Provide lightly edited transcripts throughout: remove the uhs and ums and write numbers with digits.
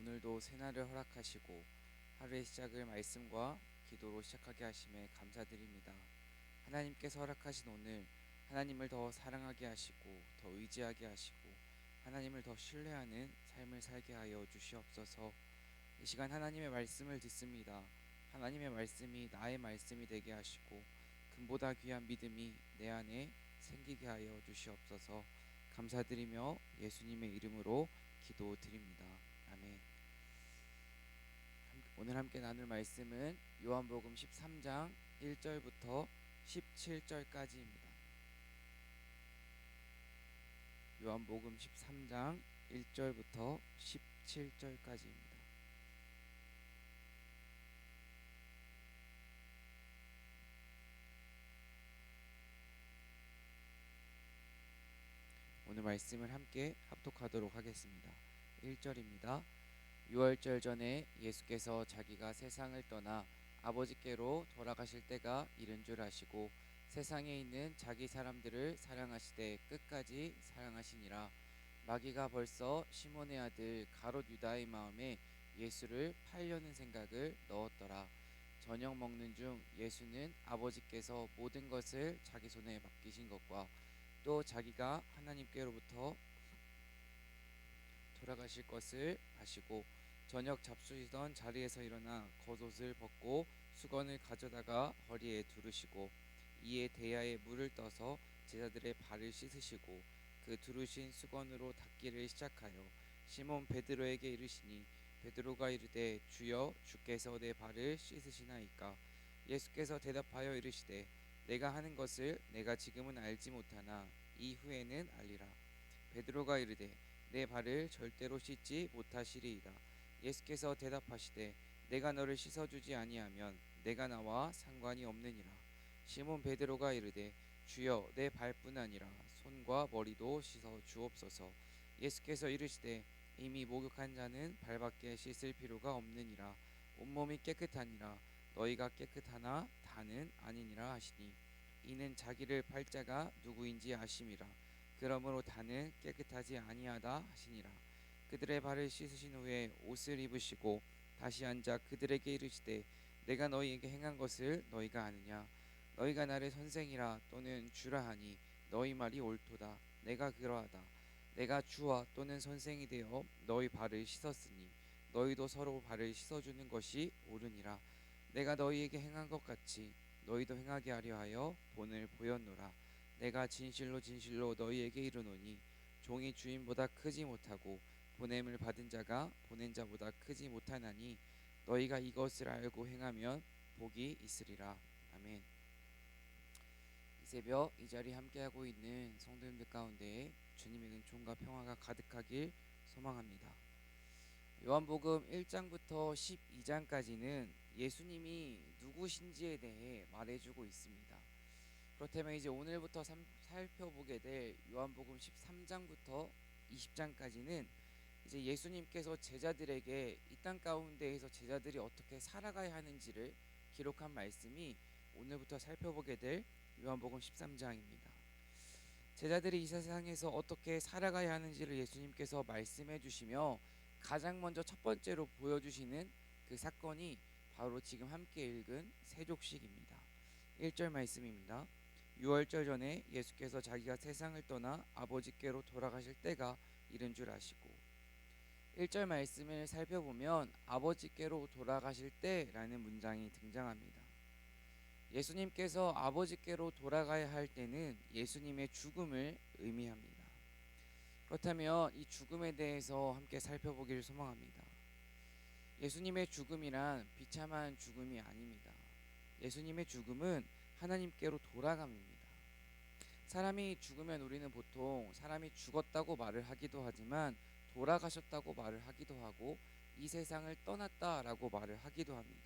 오늘도 새날을 허락하시고 하루의 시작을 말씀과 기도로 시작하게 하심에 감사드립니다. 하나님께서 허락하신 오늘 하나님을 더 사랑하게 하시고 더 의지하게 하시고 하나님을 더 신뢰하는 삶을 살게 하여 주시옵소서. 이 시간 하나님의 말씀을 듣습니다. 하나님의 말씀이 나의 말씀이 되게 하시고 금보다 귀한 믿음이 내 안에 생기게 하여 주시옵소서. 감사드리며 예수님의 이름으로 기도드립니다. 아멘. 오늘 함께 나눌 말씀은 요한복음 13장 1절부터 17절까지입니다. 요한복음 13장 1절부터 17절까지입니다. 오늘 말씀을 함께 합독하도록 하겠습니다. 1절입니다. 유월절 전에 예수께서 자기가 세상을 떠나 아버지께로 돌아가실 때가 이른 줄 아시고 세상에 있는 자기 사람들을 사랑하시되 끝까지 사랑하시니라. 마귀가 벌써 시몬의 아들 가롯 유다의 마음에 예수를 팔려는 생각을 넣었더라. 저녁 먹는 중 예수는 아버지께서 모든 것을 자기 손에 맡기신 것과 또 자기가 하나님께로부터 돌아가실 것을 아시고 저녁 잡수시던 자리에서 일어나 겉옷을 벗고 수건을 가져다가 허리에 두르시고 이에 대야에 물을 떠서 제자들의 발을 씻으시고 그 두르신 수건으로 닦기를 시작하여 시몬 베드로에게 이르시니 베드로가 이르되 주여 주께서 내 발을 씻으시나이까. 예수께서 대답하여 이르시되 내가 하는 것을 내가 지금은 알지 못하나 이후에는 알리라. 베드로가 이르되 내 발을 절대로 씻지 못하시리이다. 예수께서 대답하시되 내가 너를 씻어주지 아니하면 내가 나와 상관이 없느니라. 시몬 베드로가 이르되 주여 내 발뿐 아니라 손과 머리도 씻어 주옵소서. 예수께서 이르시되 이미 목욕한 자는 발밖에 씻을 필요가 없느니라. 온몸이 깨끗하니라. 너희가 깨끗하나 다는 아니니라 하시니 이는 자기를 팔 자가 누구인지 아심이라. 그러므로 다는 깨끗하지 아니하다 하시니라. 그들의 발을 씻으신 후에 옷을 입으시고 다시 앉아 그들에게 이르시되 내가 너희에게 행한 것을 너희가 아느냐. 너희가 나를 선생이라 또는 주라 하니 너희 말이 옳도다. 내가 그러하다. 내가 주와 또는 선생이 되어 너희 발을 씻었으니 너희도 서로 발을 씻어주는 것이 옳으니라. 내가 너희에게 행한 것 같이 너희도 행하게 하려 하여 본을 보였노라. 내가 진실로 진실로 너희에게 이르노니 종이 주인보다 크지 못하고 보냄을 받은 자가 보낸 자보다 크지 못하나니 너희가 이것을 알고 행하면 복이 있으리라. 아멘. 이 새벽 이 자리에 함께하고 있는 성도님들 가운데 주님의 은총과 평화가 가득하길 소망합니다. 요한복음 1장부터 12장까지는 예수님이 누구신지에 대해 말해주고 있습니다. 그렇다면 이제 오늘부터 살펴보게 될 요한복음 13장부터 20장까지는 이제 예수님께서 제자들에게 이 땅 가운데에서 제자들이 어떻게 살아가야 하는지를 기록한 말씀이 오늘부터 살펴보게 될 요한복음 13장입니다. 제자들이 이 세상에서 어떻게 살아가야 하는지를 예수님께서 말씀해 주시며 가장 먼저 첫 번째로 보여주시는 그 사건이 바로 지금 함께 읽은 세족식입니다. 1절 말씀입니다. 유월절 전에 예수께서 자기가 세상을 떠나 아버지께로 돌아가실 때가 이른 줄 아시고 1절 말씀을 살펴보면 아버지께로 돌아가실 때라는 문장이 등장합니다. 예수님께서 아버지께로 돌아가야 할 때는 예수님의 죽음을 의미합니다. 그렇다면 이 죽음에 대해서 함께 살펴보기를 소망합니다. 예수님의 죽음이란 비참한 죽음이 아닙니다. 예수님의 죽음은 하나님께로 돌아감입니다. 사람이 죽으면 우리는 보통 사람이 죽었다고 말을 하기도 하지만 돌아가셨다고 말을 하기도 하고 이 세상을 떠났다라고 말을 하기도 합니다.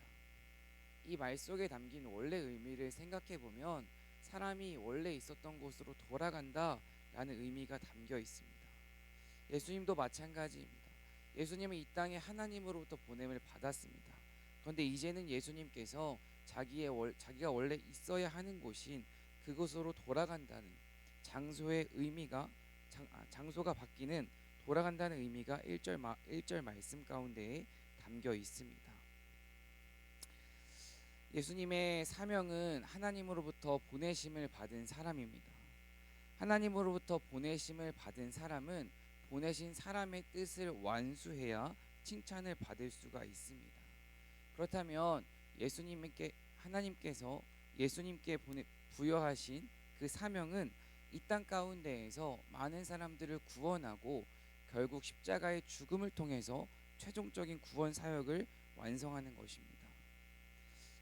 이 말 속에 담긴 원래 의미를 생각해 보면 사람이 원래 있었던 곳으로 돌아간다라는 의미가 담겨 있습니다. 예수님도 마찬가지입니다. 예수님은 이 땅에 하나님으로부터 보냄을 받았습니다. 그런데 이제는 예수님께서 자기가 원래 있어야 하는 곳인 그곳으로 돌아간다는 장소의 의미가 장소가 바뀌는 돌아간다는 의미가 1절 말씀 가운데에 담겨 있습니다. 예수님의 사명은 하나님으로부터 보내심을 받은 사람입니다. 하나님으로부터 보내심을 받은 사람은 보내신 사람의 뜻을 완수해야 칭찬을 받을 수가 있습니다. 그렇다면 하나님께서 예수님께 부여하신 그 사명은 이 땅 가운데에서 많은 사람들을 구원하고 결국 십자가의 죽음을 통해서 최종적인 구원 사역을 완성하는 것입니다.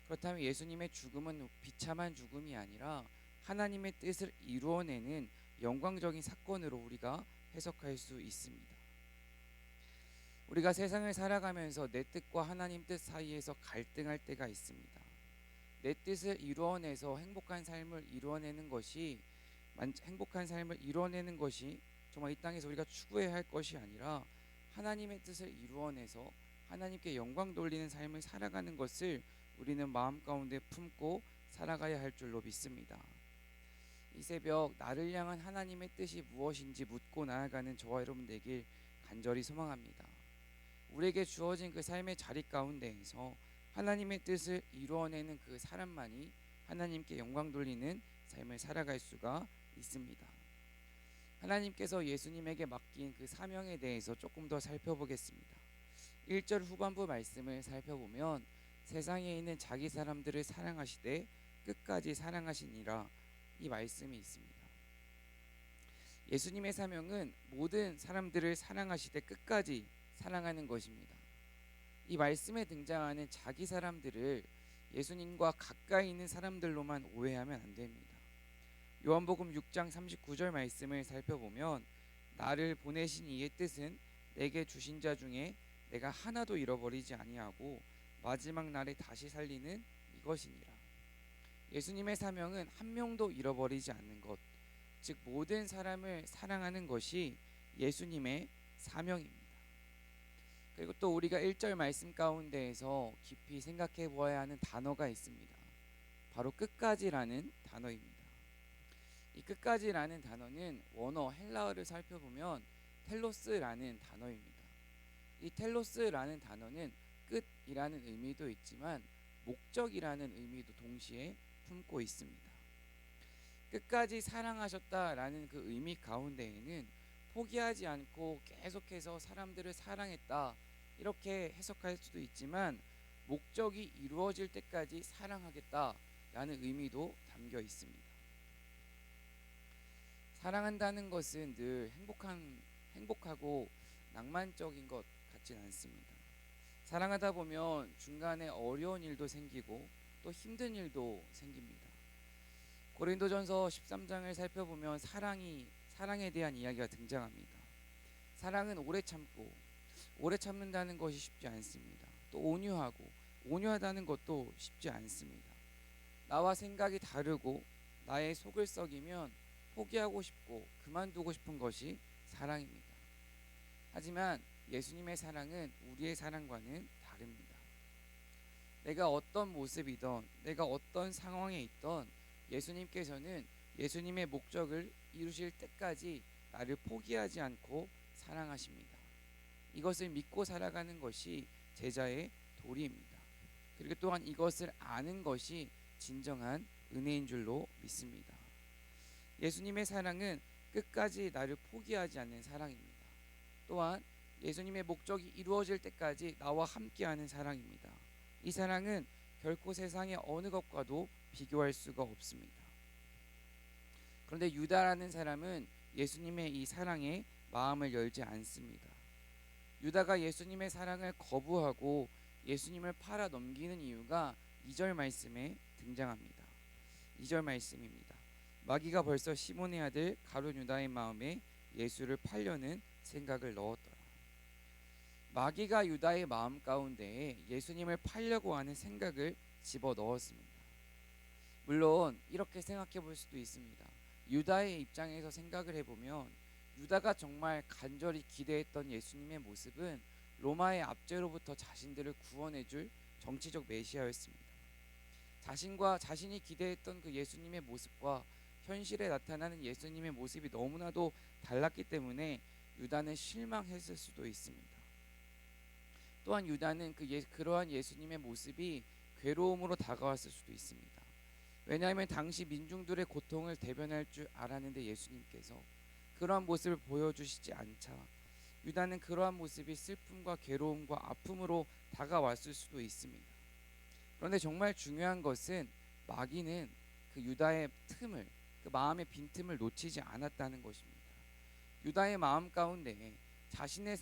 그렇다면 예수님의 죽음은 비참한 죽음이 아니라 하나님의 뜻을 이루어내는 영광적인 사건으로 우리가 해석할 수 있습니다. 우리가 세상을 살아가면서 내 뜻과 하나님 뜻 사이에서 갈등할 때가 있습니다. 내 뜻을 이루어내서 행복한 삶을 이루어내는 것이 정말 이 땅에서 우리가 추구해야 할 것이 아니라 하나님의 뜻을 이루어내서 하나님께 영광 돌리는 삶을 살아가는 것을 우리는 마음 가운데 품고 살아가야 할 줄로 믿습니다. 이 새벽 나를 향한 하나님의 뜻이 무엇인지 묻고 나아가는 저와 여러분 되길 간절히 소망합니다. 우리에게 주어진 그 삶의 자리 가운데에서 하나님의 뜻을 이루어내는 그 사람만이 하나님께 영광 돌리는 삶을 살아갈 수가 있습니다. 하나님께서 예수님에게 맡긴 그 사명에 대해서 조금 더 살펴보겠습니다. 1절 후반부 말씀을 살펴보면 세상에 있는 자기 사람들을 사랑하시되 끝까지 사랑하시니라 이 말씀이 있습니다. 예수님의 사명은 모든 사람들을 사랑하시되 끝까지 사랑하는 것입니다. 이 말씀에 등장하는 자기 사람들을 예수님과 가까이 있는 사람들로만 오해하면 안 됩니다. 요한복음 6장 39절 말씀을 살펴보면 나를 보내신 이의 뜻은 내게 주신 자 중에 내가 하나도 잃어버리지 아니하고 마지막 날에 다시 살리는 이것이니라. 예수님의 사명은 한 명도 잃어버리지 않는 것, 즉 모든 사람을 사랑하는 것이 예수님의 사명입니다. 그리고 또 우리가 1절 말씀 가운데에서 깊이 생각해 보아야 하는 단어가 있습니다. 바로 끝까지라는 단어입니다. 이 끝까지라는 단어는 원어 헬라어를 살펴보면 텔로스라는 단어입니다. 이 텔로스라는 단어는 끝이라는 의미도 있지만 목적이라는 의미도 동시에 품고 있습니다. 끝까지 사랑하셨다라는 그 의미 가운데에는 포기하지 않고 계속해서 사람들을 사랑했다 이렇게 해석할 수도 있지만 목적이 이루어질 때까지 사랑하겠다라는 의미도 담겨 있습니다. 사랑한다는 것은 늘 행복하고 낭만적인 것 같진 않습니다. 사랑하다 보면 중간에 어려운 일도 생기고 또 힘든 일도 생깁니다. 고린도전서 13장을 살펴보면 사랑에 대한 이야기가 등장합니다. 사랑은 오래 참는다는 것이 쉽지 않습니다. 또 온유하다는 것도 쉽지 않습니다. 나와 생각이 다르고 나의 속을 썩이면 포기하고 싶고 그만두고 싶은 것이 사랑입니다. 하지만 예수님의 사랑은 우리의 사랑과는 다릅니다. 내가 어떤 모습이든 내가 어떤 상황에 있든 예수님께서는 예수님의 목적을 이루실 때까지 나를 포기하지 않고 사랑하십니다. 이것을 믿고 살아가는 것이 제자의 도리입니다. 그리고 또한 이것을 아는 것이 진정한 은혜인 줄로 믿습니다. 예수님의 사랑은 끝까지 나를 포기하지 않는 사랑입니다. 또한 예수님의 목적이 이루어질 때까지 나와 함께하는 사랑입니다. 이 사랑은 결코 세상의 어느 것과도 비교할 수가 없습니다. 그런데 유다라는 사람은 예수님의 이 사랑에 마음을 열지 않습니다. 유다가 예수님의 사랑을 거부하고 예수님을 팔아 넘기는 이유가 2절 말씀에 등장합니다. 2절 말씀입니다. 마귀가 벌써 시몬의 아들 가룟 유다의 마음에 예수를 팔려는 생각을 넣었더라. 마귀가 유다의 마음 가운데에 예수님을 팔려고 하는 생각을 집어넣었습니다. 물론 이렇게 생각해 볼 수도 있습니다. 유다의 입장에서 생각을 해보면 유다가 정말 간절히 기대했던 예수님의 모습은 로마의 압제로부터 자신들을 구원해줄 정치적 메시아였습니다. 자신이 기대했던 그 예수님의 모습과 현실에 나타나는 예수님의 모습이 너무나도 달랐기 때문에 유다는 실망했을 수도 있습니다. 또한 유다는 그러한 예수님의 모습이 괴로움으로 다가왔을 수도 있습니다. 왜냐하면 당시 민중들의 고통을 대변할 줄 알았는데 예수님께서 그러한 모습을 보여주시지 않자 유다는 그러한 모습이 슬픔과 괴로움과 아픔으로 다가왔을 수도 있습니다. 그런데 정말 중요한 것은 마귀는 그 유다의 그 마음의 빈틈을 놓치지 않았다는 것입니다. 유다의 마음 가운데 자신의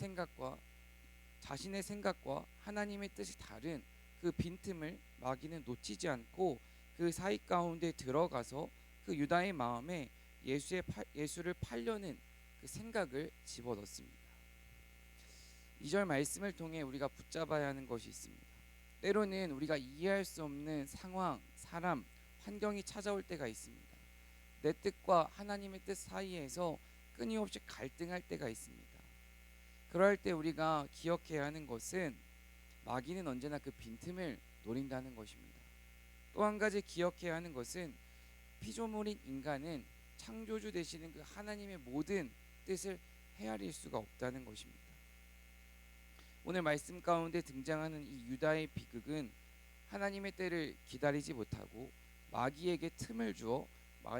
생각과 하나님의 뜻이 다른 그 빈틈을 마귀는 놓치지 않고 그 사이 가운데 들어가서 그 유다의 마음에 예수를 팔려는 그 생각을 집어넣습니다. 2절 말씀을 통해 우리가 붙잡아야 하는 것이 있습니다. 때로는 우리가 이해할 수 없는 상황, 사람, 환경이 찾아올 때가 있습니다. 내 뜻과 하나님의 뜻 사이에서 끊임없이 갈등할 때가 있습니다. 그럴 때 우리가 기억해야 하는 것은 마귀는 언제나 그 빈틈을 노린다는 것입니다. 또 한 가지 기억해야 하는 것은 피조물인 인간은 창조주 되시는 그 하나님의 모든 뜻을 헤아릴 수가 없다는 것입니다. 오늘 말씀 가운데 등장하는 이 유다의 비극은 하나님의 때를 기다리지 못하고 마귀에게 틈을 주어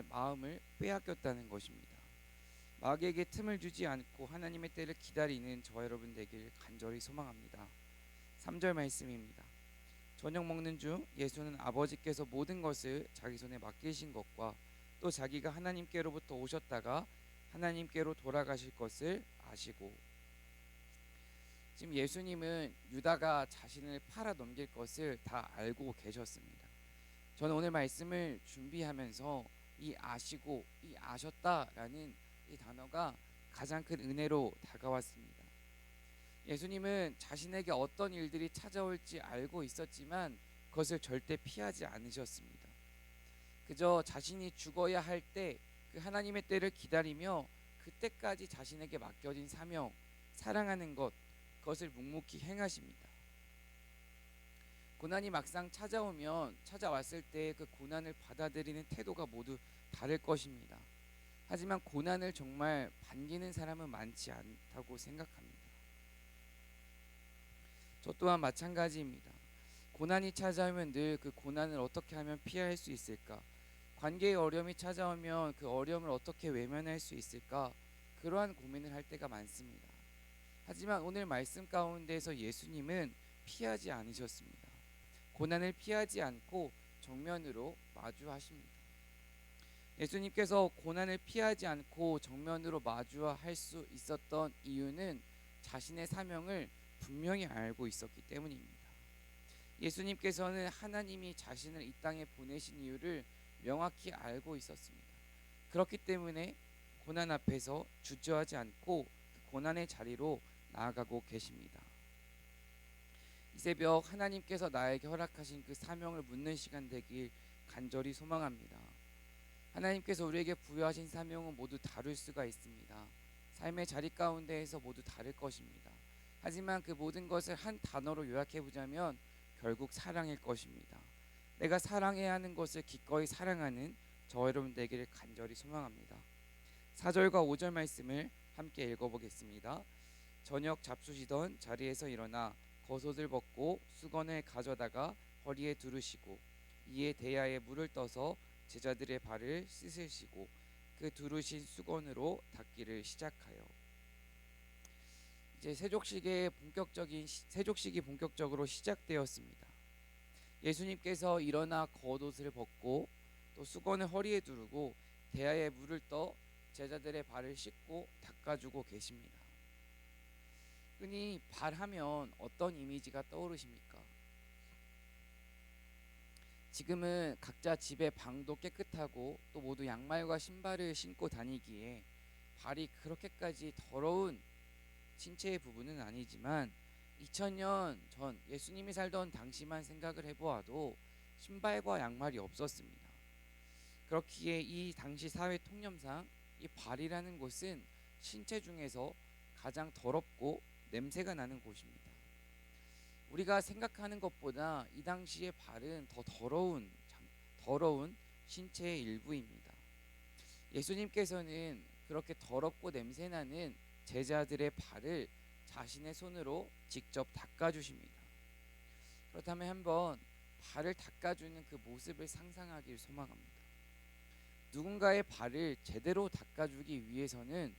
마음을 빼앗겼다는 것입니다. 마귀에게 틈을 주지 않고 하나님의 때를 기다리는 저와 여러분 되길 간절히 소망합니다. 3절 말씀입니다. 저녁 먹는 중 예수는 아버지께서 모든 것을 자기 손에 맡기신 것과 또 자기가 하나님께로부터 오셨다가 하나님께로 돌아가실 것을 아시고, 지금 예수님은 유다가 자신을 팔아 넘길 것을 다 알고 계셨습니다. 저는 오늘 말씀을 준비하면서 이 아시고, 이 아셨다라는 이 단어가 가장 큰 은혜로 다가왔습니다. 예수님은 자신에게 어떤 일들이 찾아올지 알고 있었지만 그것을 절대 피하지 않으셨습니다. 그저 자신이 죽어야 할 때 그 하나님의 때를 기다리며 그때까지 자신에게 맡겨진 사명, 사랑하는 것, 그것을 묵묵히 행하십니다. 고난이 막상 찾아왔을 때 그 고난을 받아들이는 태도가 모두 다를 것입니다. 하지만 고난을 정말 반기는 사람은 많지 않다고 생각합니다. 저 또한 마찬가지입니다. 고난이 찾아오면 늘 그 고난을 어떻게 하면 피할 수 있을까? 관계의 어려움이 찾아오면 그 어려움을 어떻게 외면할 수 있을까? 그러한 고민을 할 때가 많습니다. 하지만 오늘 말씀 가운데서 예수님은 피하지 않으셨습니다. 고난을 피하지 않고 정면으로 마주하십니다. 예수님께서 고난을 피하지 않고 정면으로 마주할 수 있었던 이유는 자신의 사명을 분명히 알고 있었기 때문입니다. 예수님께서는 하나님이 자신을 이 땅에 보내신 이유를 명확히 알고 있었습니다. 그렇기 때문에 고난 앞에서 주저하지 않고 그 고난의 자리로 나아가고 계십니다. 이 새벽 하나님께서 나에게 허락하신 그 사명을 묻는 시간 되길 간절히 소망합니다. 하나님께서 우리에게 부여하신 사명은 모두 다를 수가 있습니다. 삶의 자리 가운데에서 모두 다를 것입니다. 하지만 그 모든 것을 한 단어로 요약해 보자면 결국 사랑일 것입니다. 내가 사랑해야 하는 것을 기꺼이 사랑하는 저와 여러분 되기를 간절히 소망합니다. 4절과 5절 말씀을 함께 읽어보겠습니다. 저녁 잡수시던 자리에서 일어나 겉옷을 벗고 수건을 가져다가 허리에 두르시고 이에 대야에 물을 떠서 제자들의 발을 씻으시고 그 두르신 수건으로 닦기를 시작하여. 이제 세족식이 본격적으로 시작되었습니다. 예수님께서 일어나 겉옷을 벗고 또 수건을 허리에 두르고 대야에 물을 떠 제자들의 발을 씻고 닦아주고 계십니다. 흔히 발하면 어떤 이미지가 떠오르십니까? 지금은 각자 집의 방도 깨끗하고 또 모두 양말과 신발을 신고 다니기에 발이 그렇게까지 더러운 신체의 부분은 아니지만 2000년 전 예수님이 살던 당시만 생각을 해보아도 신발과 양말이 없었습니다. 그렇기에 이 당시 사회 통념상 이 발이라는 곳은 신체 중에서 가장 더럽고 냄새가 나는 곳입니다. 우리가 생각하는 것보다 이 당시의 발은 더 더러운 신체의 일부입니다. 예수님께서는 그렇게 더럽고 냄새나는 제자들의 발을 자신의 손으로 직접 닦아주십니다. 그렇다면 한번 발을 닦아주는 그 모습을 상상하길 소망합니다. 누군가의 발을 제대로 닦아주기 위해서는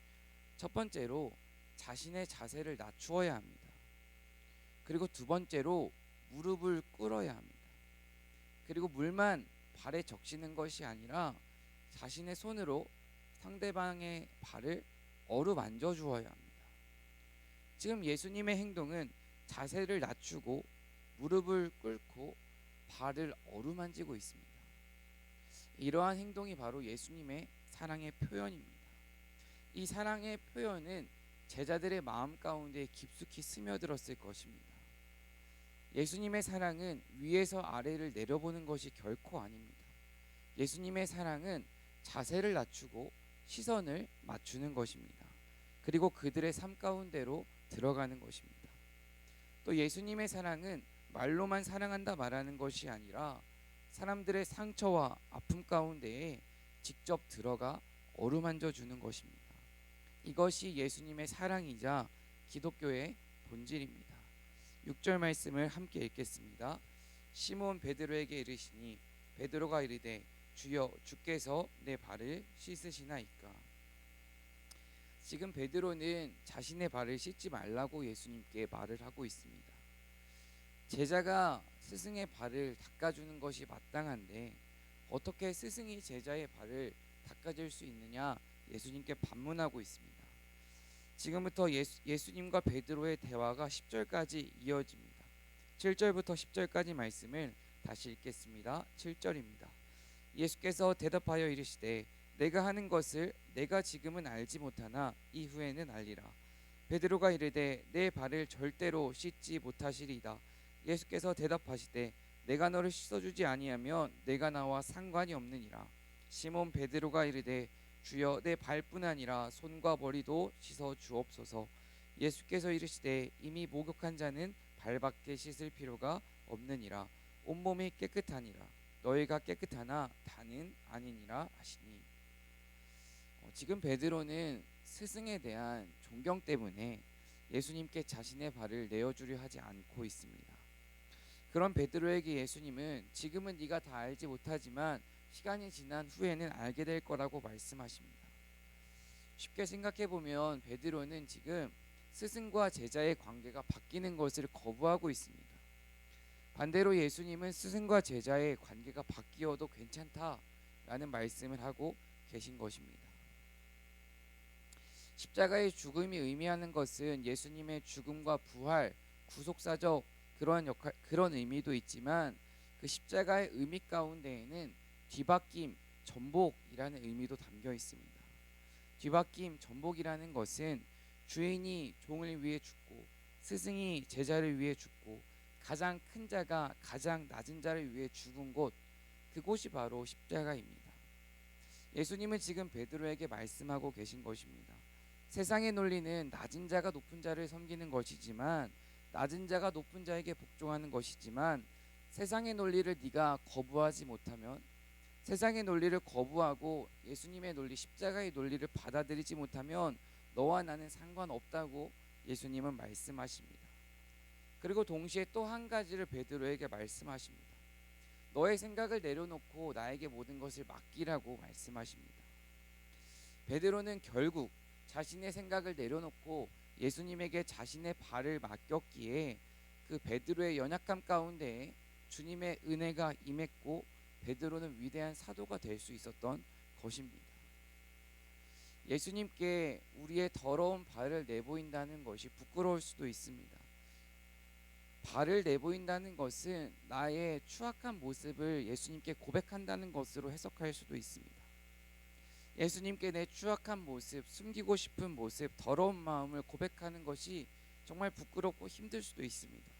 첫 번째로 자신의 자세를 낮추어야 합니다. 그리고 두 번째로 무릎을 꿇어야 합니다. 그리고 물만 발에 적시는 것이 아니라 자신의 손으로 상대방의 발을 어루만져 주어야 합니다. 지금 예수님의 행동은 자세를 낮추고 무릎을 꿇고 발을 어루만지고 있습니다. 이러한 행동이 바로 예수님의 사랑의 표현입니다. 이 사랑의 표현은 제자들의 마음 가운데 깊숙이 스며들었을 것입니다. 예수님의 사랑은 위에서 아래를 내려보는 것이 결코 아닙니다. 예수님의 사랑은 자세를 낮추고 시선을 맞추는 것입니다. 그리고 그들의 삶 가운데로 들어가는 것입니다. 또 예수님의 사랑은 말로만 사랑한다 말하는 것이 아니라 사람들의 상처와 아픔 가운데에 직접 들어가 어루만져 주는 것입니다. 이것이 예수님의 사랑이자 기독교의 본질입니다. 6절 말씀을 함께 읽겠습니다. 시몬 베드로에게 이르시니 베드로가 이르되 주여 주께서 내 발을 씻으시나이까. 지금 베드로는 자신의 발을 씻지 말라고 예수님께 말을 하고 있습니다. 제자가 스승의 발을 닦아주는 것이 마땅한데 어떻게 스승이 제자의 발을 닦아줄 수 있느냐 예수님께 반문하고 있습니다. 지금부터 예수님과 베드로의 대화가 10절까지 이어집니다. 7절부터 10절까지 말씀을 다시 읽겠습니다. 7절입니다. 예수께서 대답하여 이르시되 내가 하는 것을 내가 지금은 알지 못하나 이후에는 알리라. 베드로가 이르되 내 발을 절대로 씻지 못하시리이다. 예수께서 대답하시되 내가 너를 씻어주지 아니하면 내가 나와 상관이 없느니라. 시몬 베드로가 이르되 주여 내 발뿐 아니라 손과 머리도 씻어 주옵소서. 예수께서 이르시되 이미 목욕한 자는 발밖에 씻을 필요가 없느니라. 온몸이 깨끗하니라. 너희가 깨끗하나 다는 아니니라 하시니. 지금 베드로는 스승에 대한 존경 때문에 예수님께 자신의 발을 내어주려 하지 않고 있습니다. 그런 베드로에게 예수님은 지금은 네가 다 알지 못하지만 시간이 지난 후에는 알게 될 거라고 말씀하십니다. 쉽게 생각해 보면 베드로는 지금 스승과 제자의 관계가 바뀌는 것을 거부하고 있습니다. 반대로 예수님은 스승과 제자의 관계가 바뀌어도 괜찮다라는 말씀을 하고 계신 것입니다. 십자가의 죽음이 의미하는 것은 예수님의 죽음과 부활, 구속사적 그런 의미도 있지만 그 십자가의 의미 가운데에는 뒤바뀜, 전복이라는 의미도 담겨 있습니다. 뒤바뀜, 전복이라는 것은 주인이 종을 위해 죽고 스승이 제자를 위해 죽고 가장 큰 자가 가장 낮은 자를 위해 죽은 곳, 그곳이 바로 십자가입니다. 예수님은 지금 베드로에게 말씀하고 계신 것입니다. 세상의 논리는 낮은 자가 높은 자를 섬기는 것이지만 낮은 자가 높은 자에게 복종하는 것이지만 세상의 논리를 네가 거부하지 못하면 세상의 논리를 거부하고 예수님의 논리, 십자가의 논리를 받아들이지 못하면 너와 나는 상관없다고 예수님은 말씀하십니다. 그리고 동시에 또 한 가지를 베드로에게 말씀하십니다. 너의 생각을 내려놓고 나에게 모든 것을 맡기라고 말씀하십니다. 베드로는 결국 자신의 생각을 내려놓고 예수님에게 자신의 발을 맡겼기에 그 베드로의 연약함 가운데 주님의 은혜가 임했고 베드로는 위대한 사도가 될 수 있었던 것입니다. 예수님께 우리의 더러운 발을 내보인다는 것이 부끄러울 수도 있습니다. 발을 내보인다는 것은 나의 추악한 모습을 예수님께 고백한다는 것으로 해석할 수도 있습니다. 예수님께 내 추악한 모습, 숨기고 싶은 모습, 더러운 마음을 고백하는 것이 정말 부끄럽고 힘들 수도 있습니다.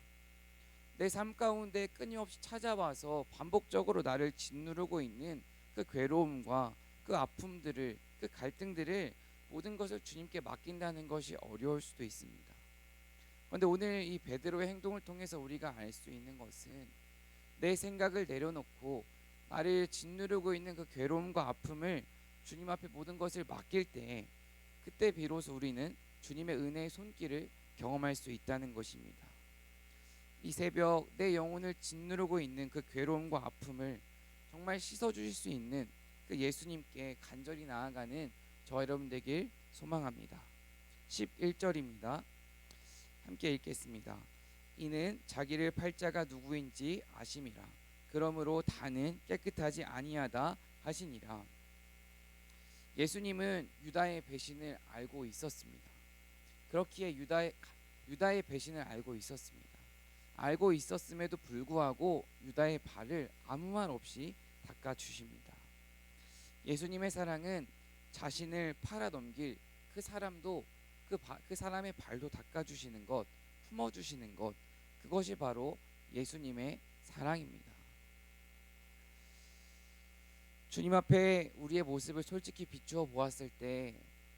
내 삶 가운데 끊임없이 찾아와서 반복적으로 나를 짓누르고 있는 그 괴로움과 그 아픔들을, 그 갈등들을 모든 것을 주님께 맡긴다는 것이 어려울 수도 있습니다. 그런데 오늘 이 베드로의 행동을 통해서 우리가 알 수 있는 것은 내 생각을 내려놓고 나를 짓누르고 있는 그 괴로움과 아픔을 주님 앞에 모든 것을 맡길 때 그때 비로소 우리는 주님의 은혜의 손길을 경험할 수 있다는 것입니다. 이 새벽 내 영혼을 짓누르고 있는 그 괴로움과 아픔을 정말 씻어주실 수 있는 그 예수님께 간절히 나아가는 저 여러분 되길 소망합니다. 11절입니다. 함께 읽겠습니다. 이는 자기를 팔 자가 누구인지 아심이라. 그러므로 다는 깨끗하지 아니하다 하시니라. 예수님은 유다의 배신을 알고 있었습니다. 그렇기에 유다의 배신을 알고 있었습니다. 알고 있었음에도 불구하고 유다의 발을 아무 말 없이 닦아 주십니다. 예수님의 사랑은 자신을 팔아 넘길 그 사람도 그 사람의 발도 닦아 주시는 것, 품어 주시는 것, 그것이 바로 예수님의 사랑입니다. 주님 앞에 우리의 모습을 솔직히 비추어 보았을 때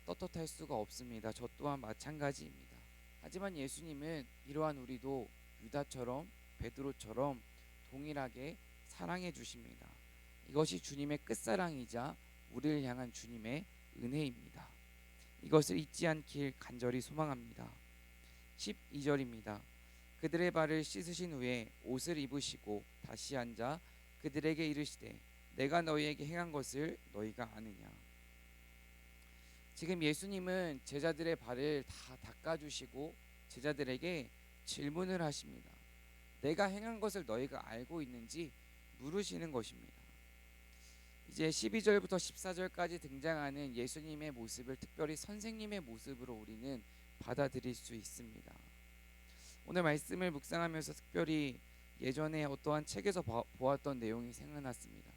떳떳할 수가 없습니다. 저 또한 마찬가지입니다. 하지만 예수님은 이러한 우리도 유다처럼 베드로처럼 동일하게 사랑해 주십니다. 이것이 주님의 끝사랑이자 우리를 향한 주님의 은혜입니다. 이것을 잊지 않길 간절히 소망합니다. 12절입니다. 그들의 발을 씻으신 후에 옷을 입으시고 다시 앉아 그들에게 이르시되 내가 너희에게 행한 것을 너희가 아느냐. 지금 예수님은 제자들의 발을 다 닦아주시고 제자들에게 질문을 하십니다. 내가 행한 것을 너희가 알고 있는지 물으시는 것입니다. 이제 12절부터 14절까지 등장하는 예수님의 모습을 특별히 선생님의 모습으로 우리는 받아들일 수 있습니다. 오늘 말씀을 묵상하면서 특별히 예전에 어떠한 책에서 보았던 내용이 생각났습니다.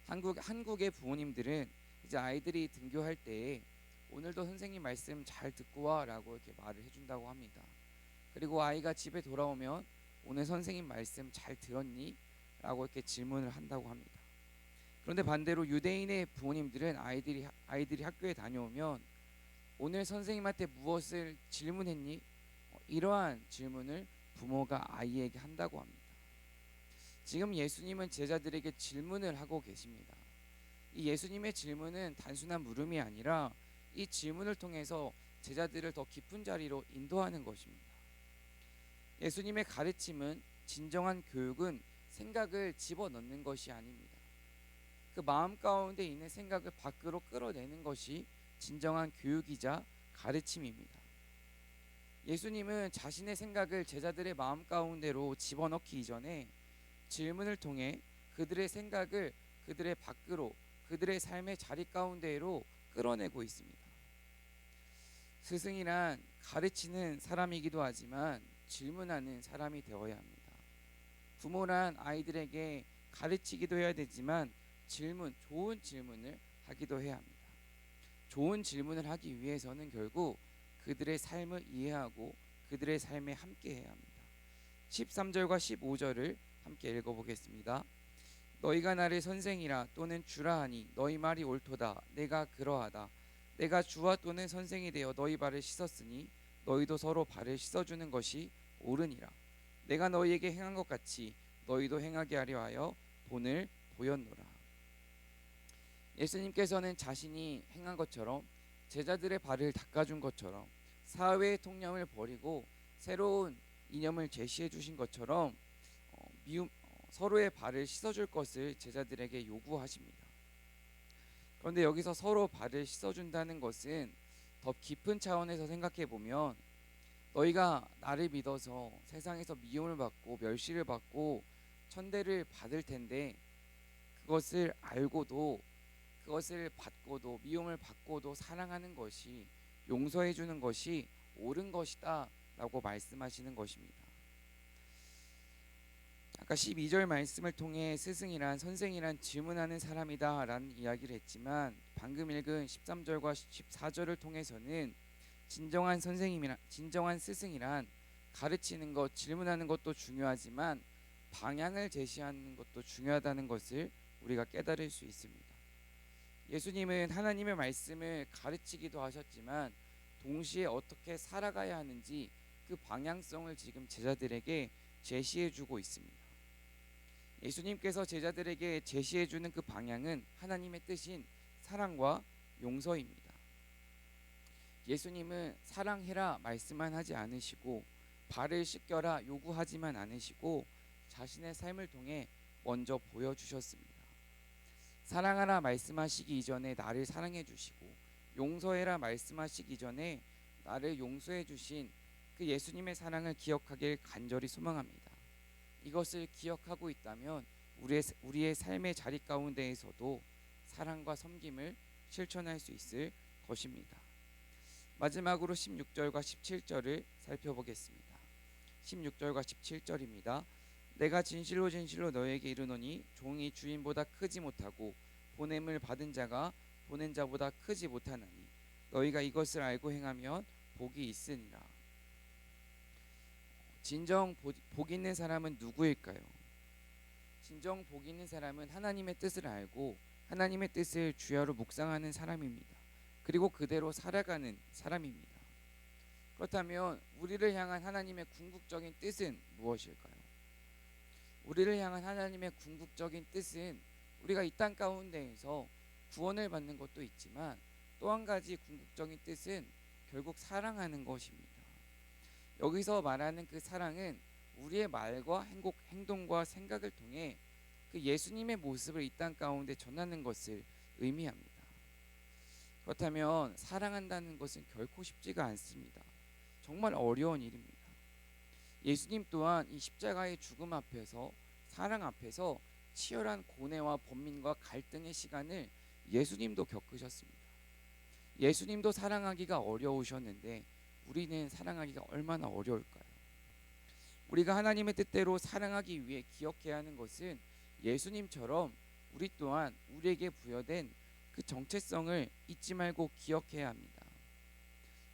한국의 부모님들은 이제 아이들이 등교할 때에 오늘도 선생님 말씀 잘 듣고 와 라고 이렇게 말을 해준다고 합니다. 그리고 아이가 집에 돌아오면 오늘 선생님 말씀 잘 들었니? 라고 이렇게 질문을 한다고 합니다. 그런데 반대로 유대인의 부모님들은 아이들이 학교에 다녀오면 오늘 선생님한테 무엇을 질문했니? 이러한 질문을 부모가 아이에게 한다고 합니다. 지금 예수님은 제자들에게 질문을 하고 계십니다. 이 예수님의 질문은 단순한 물음이 아니라 이 질문을 통해서 제자들을 더 깊은 자리로 인도하는 것입니다. 예수님의 가르침은 진정한 교육은 생각을 집어넣는 것이 아닙니다. 그 마음 가운데 있는 생각을 밖으로 끌어내는 것이 진정한 교육이자 가르침입니다. 예수님은 자신의 생각을 제자들의 마음 가운데로 집어넣기 이전에 질문을 통해 그들의 생각을 그들의 밖으로 그들의 삶의 자리 가운데로 끌어내고 있습니다. 스승이란 가르치는 사람이기도 하지만 질문하는 사람이 되어야 합니다. 부모란 아이들에게 가르치기도 해야 되지만 좋은 질문을 하기도 해야 합니다. 좋은 질문을 하기 위해서는 결국 그들의 삶을 이해하고 그들의 삶에 함께 해야 합니다. 13절과 15절을 함께 읽어보겠습니다. 너희가 나를 선생이라 또는 주라 하니 너희 말이 옳도다. 내가 그러하다. 내가 주와 또는 선생이 되어 너희 발을 씻었으니 너희도 서로 발을 씻어주는 것이 옳으니라. 내가 너희에게 행한 것 같이 너희도 행하게 하려 하여 본을 보였노라. 예수님께서는 자신이 행한 것처럼 제자들의 발을 닦아준 것처럼 사회의 통념을 버리고 새로운 이념을 제시해 주신 것처럼 서로의 발을 씻어줄 것을 제자들에게 요구하십니다. 그런데 여기서 서로 발을 씻어준다는 것은 더 깊은 차원에서 생각해 보면 너희가 나를 믿어서 세상에서 미움을 받고 멸시를 받고 천대를 받을 텐데 그것을 알고도 그것을 받고도 미움을 받고도 사랑하는 것이 용서해 주는 것이 옳은 것이다 라고 말씀하시는 것입니다. 아까 12절 말씀을 통해 스승이란 선생이란 질문하는 사람이다 라는 이야기를 했지만 방금 읽은 13절과 14절을 통해서는 진정한 스승이란 가르치는 것, 질문하는 것도 중요하지만 방향을 제시하는 것도 중요하다는 것을 우리가 깨달을 수 있습니다. 예수님은 하나님의 말씀을 가르치기도 하셨지만 동시에 어떻게 살아가야 하는지 그 방향성을 지금 제자들에게 제시해 주고 있습니다. 예수님께서 제자들에게 제시해 주는 그 방향은 하나님의 뜻인 사랑과 용서입니다. 예수님은 사랑해라 말씀만 하지 않으시고 발을 씻겨라 요구하지만 않으시고 자신의 삶을 통해 먼저 보여주셨습니다. 사랑하라 말씀하시기 이전에 나를 사랑해 주시고 용서해라 말씀하시기 전에 나를 용서해 주신 그 예수님의 사랑을 기억하길 간절히 소망합니다. 이것을 기억하고 있다면 우리의 삶의 자리 가운데에서도 사랑과 섬김을 실천할 수 있을 것입니다. 마지막으로 16절과 17절을 살펴보겠습니다. 16절과 17절입니다. 내가 진실로 진실로 너에게 이르노니 종이 주인보다 크지 못하고 보냄을 받은 자가 보낸 자보다 크지 못하나니 너희가 이것을 알고 행하면 복이 있으니라. 진정 복 있는 사람은 누구일까요? 진정 복 있는 사람은 하나님의 뜻을 알고 하나님의 뜻을 주야로 묵상하는 사람입니다. 그리고 그대로 살아가는 사람입니다. 그렇다면 우리를 향한 하나님의 궁극적인 뜻은 무엇일까요? 우리를 향한 하나님의 궁극적인 뜻은 우리가 이 땅 가운데에서 구원을 받는 것도 있지만 또 한 가지 궁극적인 뜻은 결국 사랑하는 것입니다. 여기서 말하는 그 사랑은 우리의 말과 행동과 생각을 통해 그 예수님의 모습을 이 땅 가운데 전하는 것을 의미합니다. 그렇다면 사랑한다는 것은 결코 쉽지가 않습니다. 정말 어려운 일입니다. 예수님 또한 이 십자가의 죽음 앞에서 사랑 앞에서 치열한 고뇌와 번민과 갈등의 시간을 예수님도 겪으셨습니다. 예수님도 사랑하기가 어려우셨는데 우리는 사랑하기가 얼마나 어려울까요? 우리가 하나님의 뜻대로 사랑하기 위해 기억해야 하는 것은 예수님처럼 우리 또한 우리에게 부여된 그 정체성을 잊지 말고 기억해야 합니다.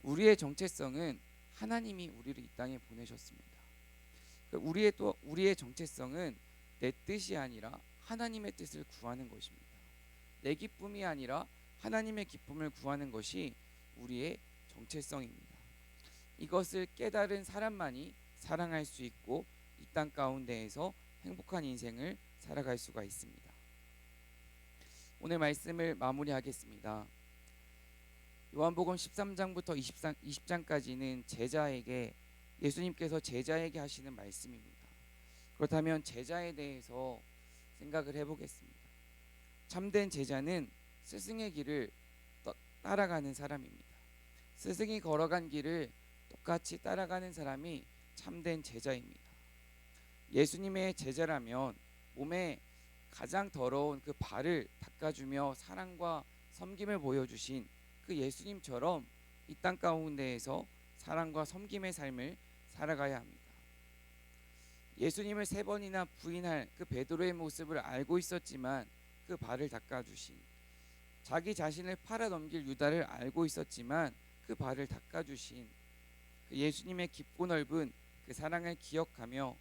우리의 정체성은 하나님이 우리를 이 땅에 보내셨습니다. 우리의 정체성은 내 뜻이 아니라 하나님의 뜻을 구하는 것입니다. 내 기쁨이 아니라 하나님의 기쁨을 구하는 것이 우리의 정체성입니다. 이것을 깨달은 사람만이 사랑할 수 있고 이 땅 가운데에서 행복한 인생을 살아갈 수가 있습니다. 오늘 말씀을 마무리하겠습니다. 요한복음 13장부터 20장까지는 예수님께서 제자에게 하시는 말씀입니다. 그렇다면 제자에 대해서 생각을 해보겠습니다. 참된 제자는 스승의 길을 따라가는 사람입니다. 스승이 걸어간 길을 똑같이 따라가는 사람이 참된 제자입니다. 예수님의 제자라면 몸에 가장 더러운 그 발을 닦아주며 사랑과 섬김을 보여주신 그 예수님처럼 이 땅 가운데에서 사랑과 섬김의 삶을 살아가야 합니다. 예수님을 3번이나 부인할 그 베드로의 모습을 알고 있었지만 그 발을 닦아주신, 자기 자신을 팔아넘길 유다를 알고 있었지만 그 발을 닦아주신 그 예수님의 깊고 넓은 그 사랑을 기억하며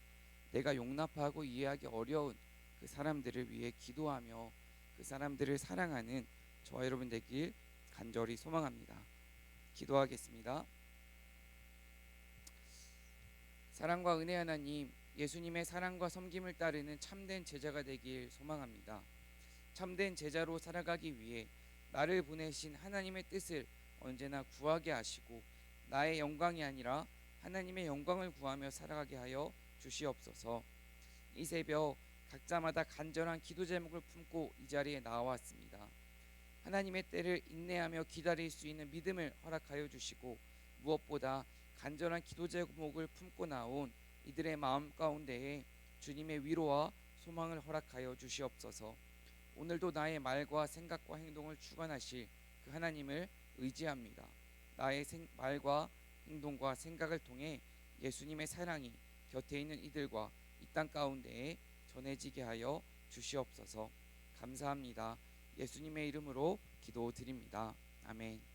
내가 용납하고 이해하기 어려운 그 사람들을 위해 기도하며 그 사람들을 사랑하는 저와 여러분 되길 간절히 소망합니다. 기도하겠습니다. 사랑과 은혜 하나님, 예수님의 사랑과 섬김을 따르는 참된 제자가 되길 소망합니다. 참된 제자로 살아가기 위해 나를 보내신 하나님의 뜻을 언제나 구하게 하시고 나의 영광이 아니라 하나님의 영광을 구하며 살아가게 하여 주시옵소서. 이 새벽 각자마다 간절한 기도 제목을 품고 이 자리에 나왔습니다. 하나님의 때를 인내하며 기다릴 수 있는 믿음을 허락하여 주시고 무엇보다 간절한 기도 제목을 품고 나온 이들의 마음 가운데에 주님의 위로와 소망을 허락하여 주시옵소서. 오늘도 나의 말과 생각과 행동을 주관하실 그 하나님을 의지합니다. 나의 말과 행동과 생각을 통해 예수님의 사랑이 곁에 있는 이들과 이 땅 가운데에 전해지게 하여 주시옵소서. 감사합니다. 예수님의 이름으로 기도드립니다. 아멘.